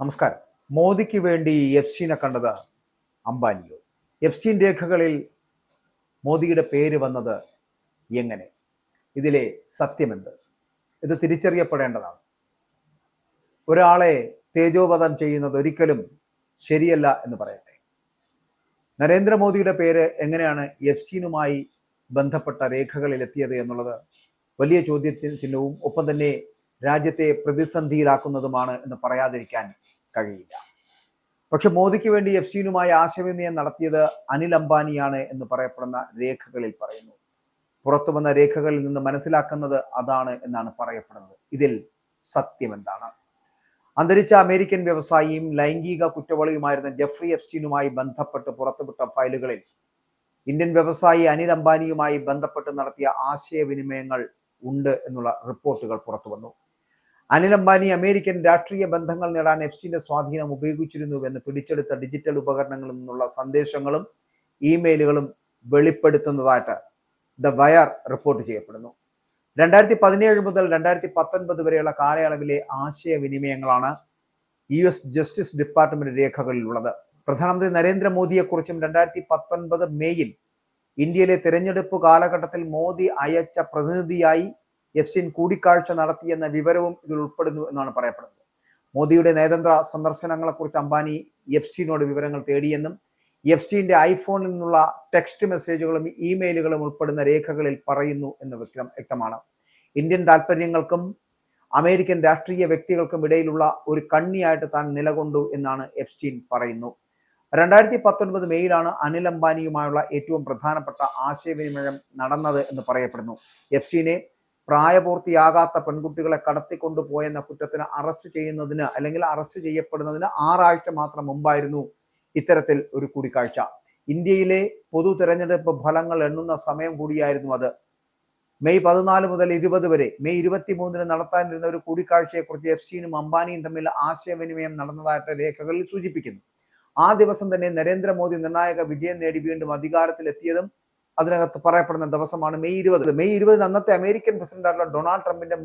നമസ്കാരം. മോദിക്ക് വേണ്ടി എഫ്സ്റ്റീനെ കണ്ടത് അംബാനിയോ? എഫ്സ്റ്റീൻ രേഖകളിൽ മോദിയുടെ പേര് വന്നത് എങ്ങനെ? ഇതിലെ സത്യമെന്ത്? ഇത് തിരിച്ചറിയപ്പെടേണ്ടതാണ്. ഒരാളെ തേജോവധം ചെയ്യുന്നത് ഒരിക്കലും ശരിയല്ല എന്ന് പറയട്ടെ. നരേന്ദ്രമോദിയുടെ പേര് എങ്ങനെയാണ് എഫ്സ്റ്റീനുമായി ബന്ധപ്പെട്ട രേഖകളിൽ എത്തിയത് എന്നുള്ളത് വലിയ ചോദ്യചിഹ്നവും ഒപ്പം തന്നെ രാജ്യത്തെ പ്രതിസന്ധിയിലാക്കുന്നതുമാണ് എന്ന് പറയാതിരിക്കാൻ കഴിയില്ല. പക്ഷെ മോദിക്ക് വേണ്ടി എഫ്സ്റ്റീനുമായി ആശയവിനിമയം നടത്തിയത് അനിൽ അംബാനിയാണ് എന്ന് പറയപ്പെടുന്ന രേഖകളിൽ പറയുന്നു. പുറത്തു വന്ന രേഖകളിൽ നിന്ന് മനസ്സിലാക്കുന്നത് അതാണ് എന്നാണ് പറയപ്പെടുന്നത്. ഇതിൽ സത്യം എന്താണ്? അന്തരിച്ച അമേരിക്കൻ വ്യവസായിയും ലൈംഗിക കുറ്റവാളിയുമായിരുന്ന ജെഫ്രി എഫ്സ്റ്റീനുമായി ബന്ധപ്പെട്ട് പുറത്തുവിട്ട ഫയലുകളിൽ ഇന്ത്യൻ വ്യവസായി അനിൽ അംബാനിയുമായി ബന്ധപ്പെട്ട് നടത്തിയ ആശയവിനിമയങ്ങൾ ഉണ്ട് എന്നുള്ള റിപ്പോർട്ടുകൾ പുറത്തു വന്നു. അനിൽ അംബാനി അമേരിക്കൻ രാഷ്ട്രീയ ബന്ധങ്ങൾ നേടാൻ എഫ്സ്റ്റീന്റെ സ്വാധീനം ഉപയോഗിച്ചിരുന്നുവെന്ന് പിടിച്ചെടുത്ത ഡിജിറ്റൽ ഉപകരണങ്ങളിൽ നിന്നുള്ള സന്ദേശങ്ങളും ഇമെയിലുകളും വെളിപ്പെടുത്തുന്നതായിട്ട് ദ വയർ റിപ്പോർട്ട് ചെയ്യപ്പെടുന്നു. 2017 മുതൽ 2019 വരെയുള്ള കാലയളവിലെ ആശയവിനിമയങ്ങളാണ് US ജസ്റ്റിസ് ഡിപ്പാർട്ട്മെന്റ് രേഖകളിലുള്ളത്. പ്രധാനമന്ത്രി നരേന്ദ്രമോദിയെക്കുറിച്ചും 2019 മെയ്യിൽ ഇന്ത്യയിലെ തെരഞ്ഞെടുപ്പ് കാലഘട്ടത്തിൽ മോദി അയച്ച പ്രതിനിധിയായി എഫ്സ്റ്റീൻ കൂടിക്കാഴ്ച നടത്തിയെന്ന വിവരവും ഇതിൽ ഉൾപ്പെടുന്നു എന്നാണ് പറയപ്പെടുന്നത്. മോദിയുടെ നയതന്ത്ര സന്ദർശനങ്ങളെക്കുറിച്ച് അംബാനി എഫ്സ്റ്റീനോട് വിവരങ്ങൾ തേടിയെന്നും എഫ്സ്റ്റീന്റെ ഐഫോണിൽ നിന്നുള്ള ടെക്സ്റ്റ് മെസ്സേജുകളും ഇമെയിലുകളും ഉൾപ്പെടുന്ന രേഖകളിൽ പറയുന്നു എന്ന് വ്യക്തമാണ്. ഇന്ത്യൻ താല്പര്യങ്ങൾക്കും അമേരിക്കൻ രാഷ്ട്രീയ വ്യക്തികൾക്കും ഇടയിലുള്ള ഒരു കണ്ണിയായിട്ട് താൻ നിലകൊണ്ടു എന്നാണ് എഫ്സ്റ്റീൻ പറയുന്നു. 2019 മെയ്യിലാണ് അനിൽ അംബാനിയുമായുള്ള ഏറ്റവും പ്രധാനപ്പെട്ട ആശയവിനിമയം നടന്നത് എന്ന് പറയപ്പെടുന്നു. എഫ്സ്റ്റീനെ പ്രായപൂർത്തിയാകാത്ത പെൺകുട്ടികളെ കടത്തിക്കൊണ്ടുപോയെന്ന കുറ്റത്തിന് അറസ്റ്റ് ചെയ്യുന്നതിന് അല്ലെങ്കിൽ അറസ്റ്റ് ചെയ്യപ്പെടുന്നതിന് 6 ആഴ്ച മാത്രം മുമ്പായിരുന്നു ഇത്തരത്തിൽ ഒരു കൂടിക്കാഴ്ച. ഇന്ത്യയിലെ പൊതു തെരഞ്ഞെടുപ്പ് ഫലങ്ങൾ എണ്ണുന്ന സമയം കൂടിയായിരുന്നു അത്. മെയ് 14 മുതൽ 20 വരെ മെയ് 23 നടത്താനിരുന്ന ഒരു കൂടിക്കാഴ്ചയെക്കുറിച്ച് എഫ്സ്റ്റീനും അംബാനിയും തമ്മിൽ ആശയവിനിമയം നടന്നതായിട്ട് രേഖകളിൽ സൂചിപ്പിക്കുന്നു. ആ ദിവസം തന്നെ നരേന്ദ്രമോദി നിർണായക വിജയം നേടി വീണ്ടും അധികാരത്തിലെത്തിയതും അതിനകത്ത് പറയപ്പെടുന്ന ദിവസമാണ് മെയ് 20. മെയ് 20 അന്നത്തെ അമേരിക്കൻ പ്രസിഡന്റായിട്ടുള്ള ഡൊണാൾഡ് ട്രംപിന്റെ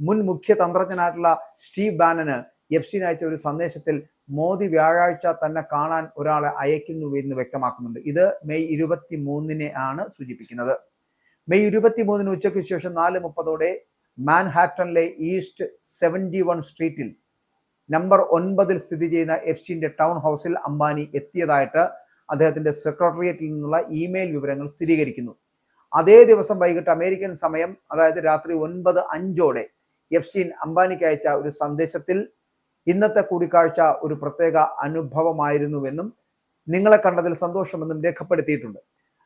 മുൻ മുഖ്യ തന്ത്രജ്ഞനായിട്ടുള്ള സ്റ്റീവ് ബാനന് എഫ്സ്റ്റീൻ അയച്ച ഒരു സന്ദേശത്തിൽ മോദി വ്യാഴാഴ്ച തന്നെ കാണാൻ ഒരാളെ അയക്കുന്നു എന്ന് വ്യക്തമാക്കുന്നുണ്ട്. ഇത് മെയ് 23 ആണ് സൂചിപ്പിക്കുന്നത്. മെയ് 23 ഉച്ചയ്ക്ക് ശേഷം 4:30 മാൻഹാറ്റനിലെ ഈസ്റ്റ് 71 സ്ട്രീറ്റിൽ നമ്പർ 9 സ്ഥിതി ചെയ്യുന്ന എഫ്സ്റ്റീന്റെ ടൗൺ ഹൗസിൽ അംബാനി എത്തിയതായിട്ട് അദ്ദേഹത്തിന്റെ സെക്രട്ടേറിയറ്റിൽ നിന്നുള്ള ഇമെയിൽ വിവരങ്ങൾ സ്ഥിരീകരിക്കുന്നു. അതേ ദിവസം വൈകിട്ട് അമേരിക്കൻ സമയം, അതായത് രാത്രി 9:05 എഫ്സ്റ്റീൻ അംബാനിക്ക് അയച്ച ഒരു സന്ദേശത്തിൽ ഇന്നത്തെ കൂടിക്കാഴ്ച ഒരു പ്രത്യേക അനുഭവമായിരുന്നുവെന്നും നിങ്ങളെ കണ്ടതിൽ സന്തോഷമെന്നും രേഖപ്പെടുത്തിയിട്ടുണ്ട്.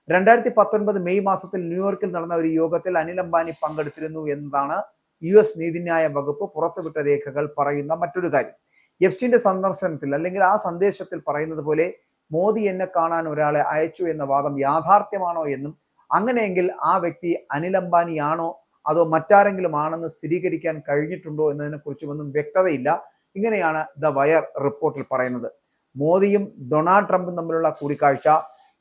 2019 മെയ് മാസത്തിൽ ന്യൂയോർക്കിൽ നടന്ന ഒരു യോഗത്തിൽ അനിൽ അംബാനി പങ്കെടുത്തിരുന്നു എന്നതാണ് US നീതിന്യായ വകുപ്പ് പുറത്തുവിട്ട രേഖകൾ പറയുന്ന മറ്റൊരു കാര്യം. എഫ്സ്റ്റീന്റെ സന്ദർശനത്തിൽ അല്ലെങ്കിൽ ആ സന്ദേശത്തിൽ പറയുന്നത് പോലെ മോദി എന്നെ കാണാൻ ഒരാളെ അയച്ചു എന്ന വാദം യാഥാർത്ഥ്യമാണോ എന്നും അങ്ങനെയെങ്കിൽ ആ വ്യക്തി അനിൽ അംബാനിയാണോ അതോ മറ്റാരെങ്കിലും ആണെന്ന് സ്ഥിരീകരിക്കാൻ കഴിഞ്ഞിട്ടുണ്ടോ എന്നതിനെ കുറിച്ചുമൊന്നും വ്യക്തതയില്ല. ഇങ്ങനെയാണ് ദ വയർ റിപ്പോർട്ടിൽ പറയുന്നത്. മോദിയും ഡൊണാൾഡ് ട്രംപും തമ്മിലുള്ള കൂടിക്കാഴ്ച,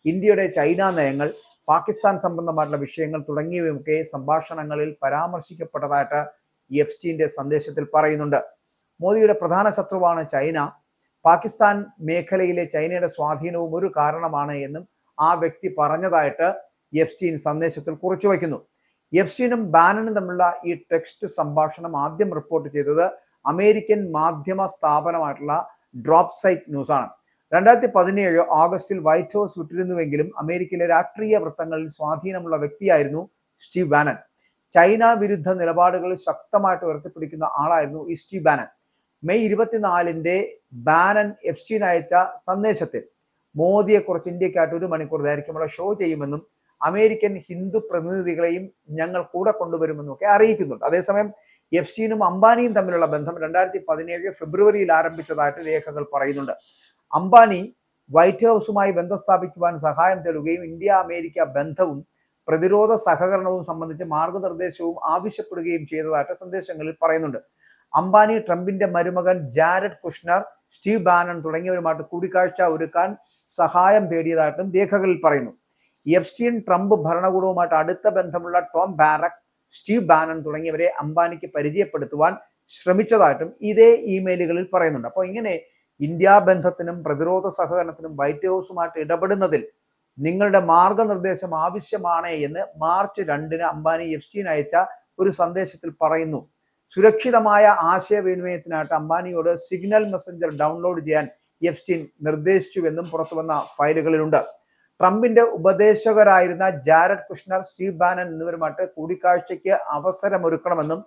ഇന്ത്യയുടെ ചൈന നയങ്ങൾ, പാകിസ്ഥാൻ സംബന്ധമായിട്ടുള്ള വിഷയങ്ങൾ തുടങ്ങിയവയൊക്കെ സംഭാഷണങ്ങളിൽ പരാമർശിക്കപ്പെട്ടതായിട്ട് എഫ്സ്റ്റീന്റെ സന്ദേശത്തിൽ പറയുന്നുണ്ട്. മോദിയുടെ പ്രധാന ശത്രുവാണ് ചൈന. പാകിസ്ഥാൻ മേഖലയിലെ ചൈനയുടെ സ്വാധീനവും ഒരു കാരണമാണ് എന്നും ആ വ്യക്തി പറഞ്ഞതായിട്ട് എഫ്സ്റ്റീൻ സന്ദേശത്തിൽ കുറിച്ചു വയ്ക്കുന്നു. എഫ്സ്റ്റീനും ബാനനും തമ്മിലുള്ള ഈ ടെക്സ്റ്റ് സംഭാഷണം ആദ്യം റിപ്പോർട്ട് ചെയ്തത് അമേരിക്കൻ മാധ്യമ സ്ഥാപനമായിട്ടുള്ള ഡ്രോപ്പ് സൈറ്റ് ന്യൂസ് ആണ്. 2017 ഓഗസ്റ്റിൽ വൈറ്റ് ഹൗസ് വിട്ടിരുന്നുവെങ്കിലും അമേരിക്കയിലെ രാഷ്ട്രീയ വൃത്തങ്ങളിൽ സ്വാധീനമുള്ള വ്യക്തിയായിരുന്നു സ്റ്റീവ് ബാനൻ. ചൈന വിരുദ്ധ നിലപാടുകൾ ശക്തമായിട്ട് ഉയർത്തിപ്പിടിക്കുന്ന ആളായിരുന്നു ഈ സ്റ്റീവ് ബാനൻ. മെയ് 24 ബാനൻ എഫ്സ്റ്റീൻ അയച്ച സന്ദേശത്തിൽ മോദിയെക്കുറിച്ച് ഇന്ത്യക്കായിട്ട് 1 മണിക്കൂർ ദൈർഘ്യമുള്ള ഷോ ചെയ്യുമെന്നും അമേരിക്കൻ ഹിന്ദു പ്രതിനിധികളെയും ഞങ്ങൾ കൂടെ കൊണ്ടുവരുമെന്നും ഒക്കെ അറിയിക്കുന്നുണ്ട്. അതേസമയം എഫ്സ്റ്റീനും അംബാനിയും തമ്മിലുള്ള ബന്ധം 2017 ഫെബ്രുവരിയിൽ ആരംഭിച്ചതായിട്ട് രേഖകൾ പറയുന്നുണ്ട്. അംബാനി വൈറ്റ് ഹൗസുമായി ബന്ധം സ്ഥാപിക്കുവാൻ സഹായം തേടുകയും ഇന്ത്യ അമേരിക്ക ബന്ധവും പ്രതിരോധ സഹകരണവും സംബന്ധിച്ച് മാർഗനിർദ്ദേശവും ആവശ്യപ്പെടുകയും ചെയ്തതായിട്ട് സന്ദേശങ്ങളിൽ പറയുന്നുണ്ട്. അംബാനി ട്രംപിന്റെ മരുമകൻ ജാരഡ് കുഷ്നർ, സ്റ്റീവ് ബാനൻ തുടങ്ങിയവരുമായിട്ട് കൂടിക്കാഴ്ച ഒരുക്കാൻ സഹായം തേടിയതായിട്ടും രേഖകളിൽ പറയുന്നു. എഫ്സ്റ്റീൻ ട്രംപ് ഭരണകൂടവുമായിട്ട് അടുത്ത ബന്ധമുള്ള ടോം ബാരക്, സ്റ്റീവ് ബാനൻ തുടങ്ങിയവരെ അംബാനിക്ക് പരിചയപ്പെടുത്തുവാൻ ശ്രമിച്ചതായിട്ടും ഇതേ ഇമെയിലുകളിൽ പറയുന്നുണ്ട്. അപ്പോൾ ഇങ്ങനെ ഇന്ത്യ ബന്ധത്തിനും പ്രതിരോധ സഹകരണത്തിനും വൈറ്റ് ഹൗസുമായിട്ട് ഇടപെടുന്നതിൽ നിങ്ങളുടെ മാർഗനിർദ്ദേശം ആവശ്യമാണ് എന്ന് മാർച്ച് 2-ന് അംബാനി എപ്സ്റ്റീൻ അയച്ച ഒരു സന്ദേശത്തിൽ പറയുന്നു. സുരക്ഷിതമായ ആശയവിനിമയത്തിനായിട്ട് അംബാനിയോട് സിഗ്നൽ മെസ്സഞ്ചർ ഡൗൺലോഡ് ചെയ്യാൻ എപ്സ്റ്റീൻ നിർദ്ദേശിച്ചുവെന്നും പുറത്തുവന്ന ഫയലുകളിലുണ്ട്. ട്രംപിന്റെ ഉപദേശകരായിരുന്ന ജാരഡ് കുഷ്നർ, സ്റ്റീവ് ബാനൻ എന്നിവരുമായിട്ട് കൂടിക്കാഴ്ചയ്ക്ക് അവസരമൊരുക്കണമെന്നും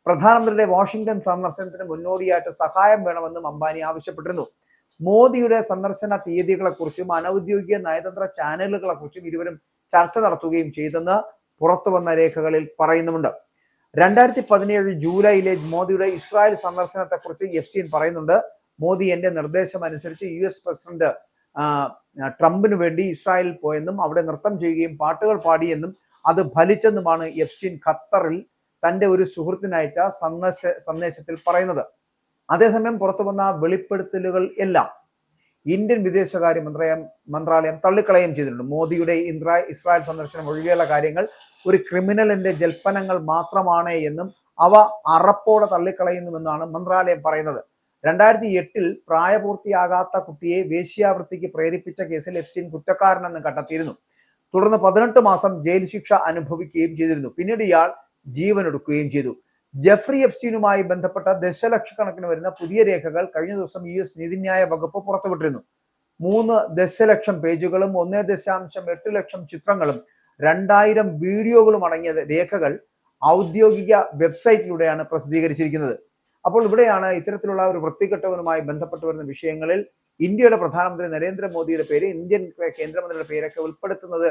പ്രധാനമന്ത്രിയുടെ വാഷിംഗ്ടൺ സന്ദർശനത്തിന് മുന്നോടിയായിട്ട് സഹായം വേണമെന്നും അംബാനി ആവശ്യപ്പെട്ടിരുന്നു. മോദിയുടെ സന്ദർശന തീയതികളെക്കുറിച്ചും അനൌദ്യോഗിക നയതന്ത്ര ചാനലുകളെക്കുറിച്ചും ഇരുവരും ചർച്ച നടത്തുകയും ചെയ്തെന്ന് പുറത്തു വന്ന രേഖകളിൽ പറയുന്നുമുണ്ട്. 2017 ജൂലൈയിലെ മോദിയുടെ ഇസ്രായേൽ സന്ദർശനത്തെക്കുറിച്ച് എപ്സ്റ്റീൻ പറയുന്നുണ്ട്. മോദി എന്റെ നിർദ്ദേശം അനുസരിച്ച് US പ്രസിഡന്റ് ട്രംപിന് വേണ്ടി ഇസ്രായേലിൽ പോയെന്നും അവിടെ നൃത്തം ചെയ്യുകയും പാട്ടുകൾ പാടിയെന്നും അത് ഫലിച്ചെന്നുമാണ് എപ്സ്റ്റീൻ ഖത്തറിൽ തന്റെ ഒരു സുഹൃത്തിനയച്ച സന്ദേശത്തിൽ പറയുന്നത്. അതേസമയം പുറത്തു വന്ന വെളിപ്പെടുത്തലുകൾ എല്ലാം ഇന്ത്യൻ വിദേശകാര്യ മന്ത്രാലയം തള്ളിക്കളയുകയും ചെയ്തിട്ടുണ്ട്. മോദിയുടെ ഇസ്രായേൽ സന്ദർശനം ഒഴികെയുള്ള കാര്യങ്ങൾ ഒരു ക്രിമിനലിന്റെ ജൽപ്പനങ്ങൾ മാത്രമാണ് എന്നും അവ അറപ്പോടെ തള്ളിക്കളയുന്നുവെന്നാണ് മന്ത്രാലയം പറയുന്നത്. 2008 പ്രായപൂർത്തിയാകാത്ത കുട്ടിയെ വേശ്യാവൃത്തിക്ക് പ്രേരിപ്പിച്ച കേസിൽ എപ്സ്റ്റീൻ കുറ്റക്കാരനെന്ന് കണ്ടെത്തിയിരുന്നു. തുടർന്ന് 18 മാസം ജയിൽ ശിക്ഷ അനുഭവിക്കുകയും ചെയ്തിരുന്നു. പിന്നീട് ഇയാൾ ജീവനൊടുക്കുകയും ചെയ്തു. ജെഫ്രി എപ്സ്റ്റീനുമായി ബന്ധപ്പെട്ട ദശലക്ഷക്കണക്കിന് വരുന്ന പുതിയ രേഖകൾ കഴിഞ്ഞ ദിവസം US നീതിന്യായ വകുപ്പ് പുറത്തുവിട്ടിരുന്നു. 3 ദശലക്ഷം പേജുകളും 1.8 ലക്ഷം ചിത്രങ്ങളും 2000 വീഡിയോകളും അടങ്ങിയ രേഖകൾ ഔദ്യോഗിക വെബ്സൈറ്റിലൂടെയാണ് പ്രസിദ്ധീകരിച്ചിരിക്കുന്നത്. അപ്പോൾ ഇവിടെയാണ് ഇത്തരത്തിലുള്ള ഒരു വൃത്തികെട്ടവനുമായി ബന്ധപ്പെട്ട് വരുന്ന വിഷയങ്ങളിൽ ഇന്ത്യയുടെ പ്രധാനമന്ത്രി നരേന്ദ്രമോദിയുടെ പേര്, ഇന്ത്യൻ കേന്ദ്രമന്ത്രിയുടെ പേരൊക്കെ ഉൾപ്പെടുത്തുന്നത്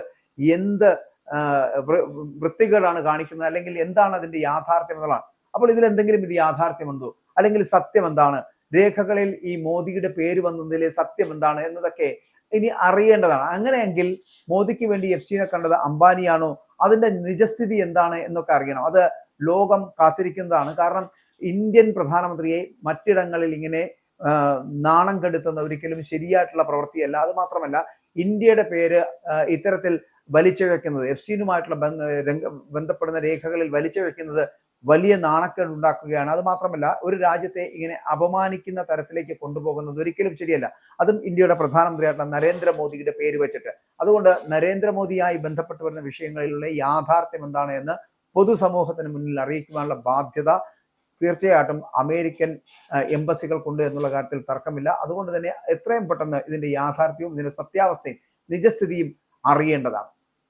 എന്ത് വൃത്തികേടാണ് കാണിക്കുന്നത്, അല്ലെങ്കിൽ എന്താണ് അതിന്റെ യാഥാർത്ഥ്യം എന്നുള്ളതാണ്. അപ്പോൾ ഇതിൽ എന്തെങ്കിലും ഒരു യാഥാർത്ഥ്യമുണ്ടോ, അല്ലെങ്കിൽ സത്യം എന്താണ്, രേഖകളിൽ ഈ മോദിയുടെ പേര് വന്നതിലെ സത്യം എന്താണ് എന്നതൊക്കെ ഇനി അറിയേണ്ടതാണ്. അങ്ങനെയെങ്കിൽ മോദിക്ക് വേണ്ടി എപ്സ്റ്റീനെ കണ്ടത് അംബാനിയാണോ, അതിന്റെ നിജസ്ഥിതി എന്താണ് എന്നൊക്കെ അറിയണം. അത് ലോകം കാത്തിരിക്കുന്നതാണ്. കാരണം ഇന്ത്യൻ പ്രധാനമന്ത്രിയെ മറ്റിടങ്ങളിൽ ഇങ്ങനെ നാണം കെടുത്തുന്ന ഒരിക്കലും ശരിയായിട്ടുള്ള പ്രവൃത്തിയല്ല. അത് മാത്രമല്ല, ഇന്ത്യയുടെ പേര് ഇത്തരത്തിൽ വലിച്ചിഴക്കുന്നത്, എപ്സ്റ്റീനുമായിട്ടുള്ള ബന്ധപ്പെടുന്ന രേഖകളിൽ വലിച്ചിഴക്കുന്നത് വലിയ നാണക്കേട് ഉണ്ടാക്കുകയാണ്. അത് മാത്രമല്ല, ഒരു രാജ്യത്തെ ഇങ്ങനെ അപമാനിക്കുന്ന തരത്തിലേക്ക് കൊണ്ടുപോകുന്നത് ഒരിക്കലും ശരിയല്ല. അതും ഇന്ത്യയുടെ പ്രധാനമന്ത്രിയായിട്ടുള്ള നരേന്ദ്രമോദിയുടെ പേര് വെച്ചിട്ട്. അതുകൊണ്ട് നരേന്ദ്രമോദിയായി ബന്ധപ്പെട്ട് വരുന്ന വിഷയങ്ങളിലുള്ള യാഥാർത്ഥ്യം എന്താണ് എന്ന് പൊതുസമൂഹത്തിന് മുന്നിൽ അറിയിക്കുവാനുള്ള ബാധ്യത തീർച്ചയായിട്ടും അമേരിക്കൻ എംബസികൾക്കുണ്ട് എന്നുള്ള കാര്യത്തിൽ തർക്കമില്ല. അതുകൊണ്ട് തന്നെ എത്രയും പെട്ടെന്ന് ഇതിന്റെ യാഥാർത്ഥ്യവും ഇതിന്റെ സത്യാവസ്ഥയും നിജസ്ഥിതിയും അറിയേണ്ടതാണ്.